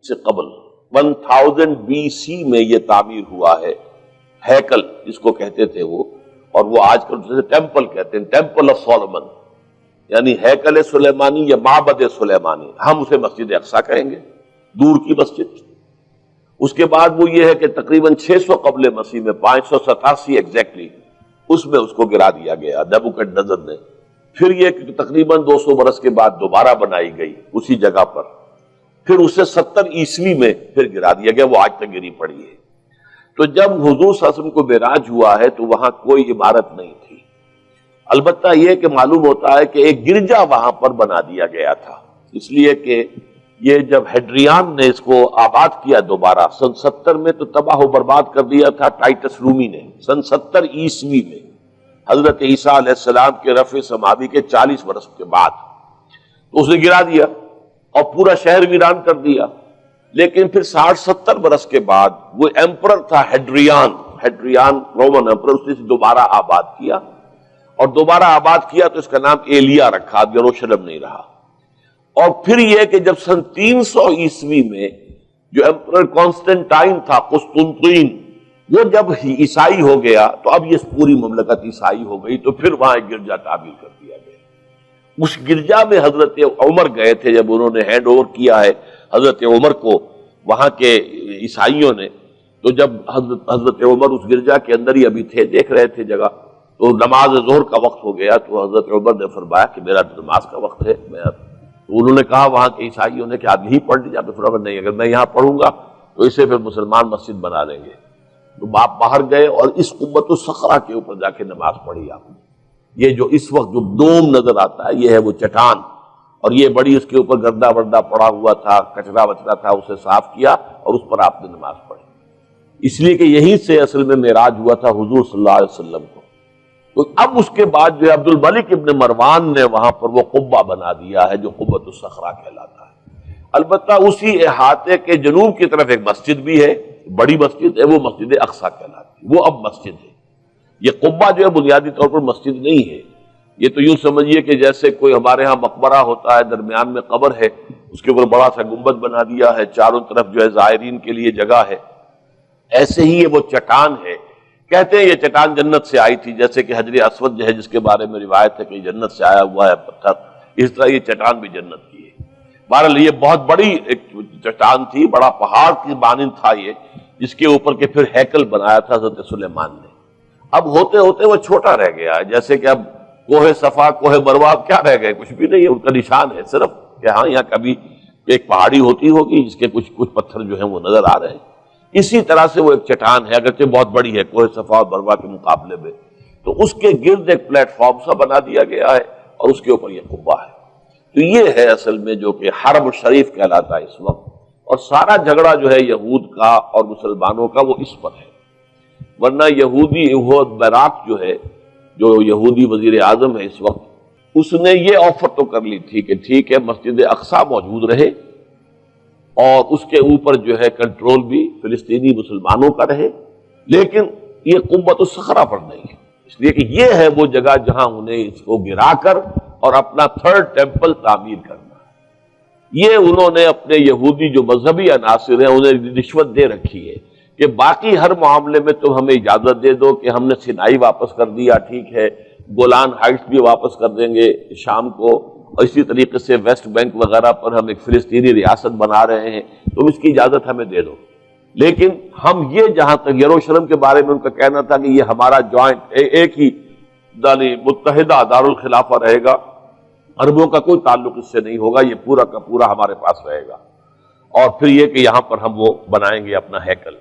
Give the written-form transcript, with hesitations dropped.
سے قبل 1000 BC میں یہ تعمیر ہوا ہے ہیکل جس کو کہتے تھے وہ، اور وہ آج کل جسے ٹیمپل کہتے ہیں، ٹیمپل آف سولومن، یعنی ہیکل سلیمانی یا معبد سلیمانی، ہم اسے مسجد اقصی کہیں گے، دور کی مسجد۔ اس کے بعد وہ یہ ہے کہ تقریباً 600 قبل مسیح میں 587 ایگزیکٹلی اس میں اس کو گرا دیا گیا نیبوکڈنیزر نے۔ پھر یہ کہ تقریباً 200 برس کے بعد دوبارہ بنائی گئی اسی جگہ پر، پھر اسے 70 عیسوی میں پھر گرا دیا گیا، وہ آج تک گری پڑی ہے۔ تو جب حضور صلی اللہ علیہ وسلم کو معراج ہوا ہے تو وہاں کوئی عمارت نہیں تھی، البتہ یہ کہ معلوم ہوتا ہے کہ ایک گرجا وہاں پر بنا دیا گیا تھا، اس لیے کہ یہ جب ہیڈریان نے اس کو آباد کیا دوبارہ سن 70 میں تو تباہ و برباد کر دیا تھا ٹائٹس رومی نے سن 70 عیسوی میں، حضرت عیسیٰ علیہ السلام کے رفع سماوی کے 40 برس کے بعد تو اس نے گرا دیا اور پورا شہر ویران کر دیا۔ لیکن پھر 60-70 برس کے بعد وہ ایمپرر تھا ہیڈریان رومن ایمپرر، اس نے دوبارہ آباد کیا، اور دوبارہ آباد کیا تو اس کا نام ایلیا رکھا، اب یروشلم نہیں رہا۔ اور پھر یہ کہ جب سن 300 عیسوی میں جو ایمپرر کانسٹنٹائن تھا قسطنطین، وہ جب عیسائی ہو گیا تو اب یہ پوری مملکت عیسائی ہو گئی، تو پھر وہاں ایک گرجا تعمیر کر دیا گیا۔ اس گرجا میں حضرت عمر گئے تھے، جب انہوں نے ہینڈ اوور کیا ہے حضرت عمر کو وہاں کے عیسائیوں نے، تو جب حضرت عمر اس گرجا کے اندر ہی ابھی تھے، دیکھ رہے تھے جگہ، تو نماز ظہر کا وقت ہو گیا، تو حضرت عمر نے فرمایا کہ میرا نماز کا وقت ہے، تو انہوں نے کہا وہاں کے عیسائیوں نے کہ آپ یہی پڑھ لیجیے، تو فرمایا نہیں، اگر میں یہاں پڑھوں گا تو اسے پھر مسلمان مسجد بنا لیں گے۔ تو باپ باہر گئے اور اس قبۃ الصخرہ کے اوپر جا کے نماز پڑھی آپ نے۔ یہ جو اس وقت جو دوم نظر آتا ہے یہ ہے وہ چٹان، اور یہ بڑی اس کے اوپر گردہ وردہ پڑا ہوا تھا، کچرا وچرا تھا، اسے صاف کیا اور اس پر آپ نے نماز پڑھی، اس لیے کہ یہیں سے اصل میں معراج ہوا تھا حضور صلی اللہ علیہ وسلم کو۔ تو اب اس کے بعد جو ہے عبد الملک ابن مروان نے وہاں پر وہ قبہ بنا دیا ہے جو قبۃ الصخرہ کہلاتا ہے۔ البتہ اسی احاطے کے جنوب کی طرف ایک مسجد بھی ہے، بڑی مسجد ہے، وہ مسجد اقصی کہلاتی ہے، وہ اب مسجد ہے۔ یہ قبہ جو ہے بنیادی طور پر مسجد نہیں ہے، یہ تو یوں سمجھیے کہ جیسے کوئی ہمارے ہاں مقبرہ ہوتا ہے، درمیان میں قبر ہے، اس کے اوپر بڑا سا گنبد بنا دیا ہے، چاروں طرف جو ہے زائرین کے لیے جگہ ہے، ایسے ہی یہ وہ چٹان ہے۔ کہتے ہیں یہ چٹان جنت سے آئی تھی، جیسے کہ حجر اسود جو ہے جس کے بارے میں روایت ہے کہ جنت سے آیا ہوا ہے پتھر، اس طرح یہ چٹان بھی جنت کی ہے۔ بہرحال یہ بہت بڑی ایک چٹان تھی، بڑا پہاڑ کی مانند تھا یہ، جس کے اوپر کے پھر ہیکل بنایا تھا حضرت سلیمان نے۔ اب ہوتے ہوتے وہ چھوٹا رہ گیا ہے، جیسے کہ اب کوہ صفا کوہ مروہ کیا رہ گئے، کچھ بھی نہیں ہے، ان کا نشان ہے صرف کہ ہاں یہاں کبھی ایک پہاڑی ہوتی ہوگی جس کے کچھ پتھر جو ہیں وہ نظر آ رہے ہیں، اسی طرح سے وہ ایک چٹان ہے، اگرچہ بہت بڑی ہے کوہ صفا اور مروہ کے مقابلے میں، تو اس کے گرد ایک پلیٹ فارم سا بنا دیا گیا ہے اور اس کے اوپر یہ قبہ ہے۔ تو یہ ہے اصل میں جو کہ حرم شریف کہلاتا ہے اس وقت، اور سارا جھگڑا جو ہے یہود کا اور مسلمانوں کا وہ اس پر ہے۔ ورنہ یہودی یہود بیراق جو ہے، جو یہودی وزیر اعظم ہے اس وقت، اس نے یہ آفر تو کر لی تھی کہ ٹھیک ہے مسجد اقصی موجود رہے اور اس کے اوپر جو ہے کنٹرول بھی فلسطینی مسلمانوں کا رہے، لیکن یہ قبۃ الصخرہ پر نہیں ہے، اس لیے کہ یہ ہے وہ جگہ جہاں انہیں اس کو گرا کر اور اپنا تھرڈ ٹیمپل تعمیر کرنا ہے۔ یہ انہوں نے اپنے یہودی جو مذہبی عناصر ہیں انہیں رشوت دے رکھی ہے کہ باقی ہر معاملے میں تم ہمیں اجازت دے دو کہ ہم نے سینائی واپس کر دیا، ٹھیک ہے، گولان ہائٹس بھی واپس کر دیں گے شام کو، اور اسی طریقے سے ویسٹ بینک وغیرہ پر ہم ایک فلسطینی ریاست بنا رہے ہیں، تم اس کی اجازت ہمیں دے دو، لیکن ہم یہ جہاں تک یروشلم کے بارے میں ان کا کہنا تھا کہ یہ ہمارا جوائنٹ ایک ہی متحدہ دارالخلافہ رہے گا، عربوں کا کوئی تعلق اس سے نہیں ہوگا، یہ پورا کا پورا ہمارے پاس رہے گا، اور پھر یہ کہ یہاں پر ہم وہ بنائیں گے اپنا ہیکل۔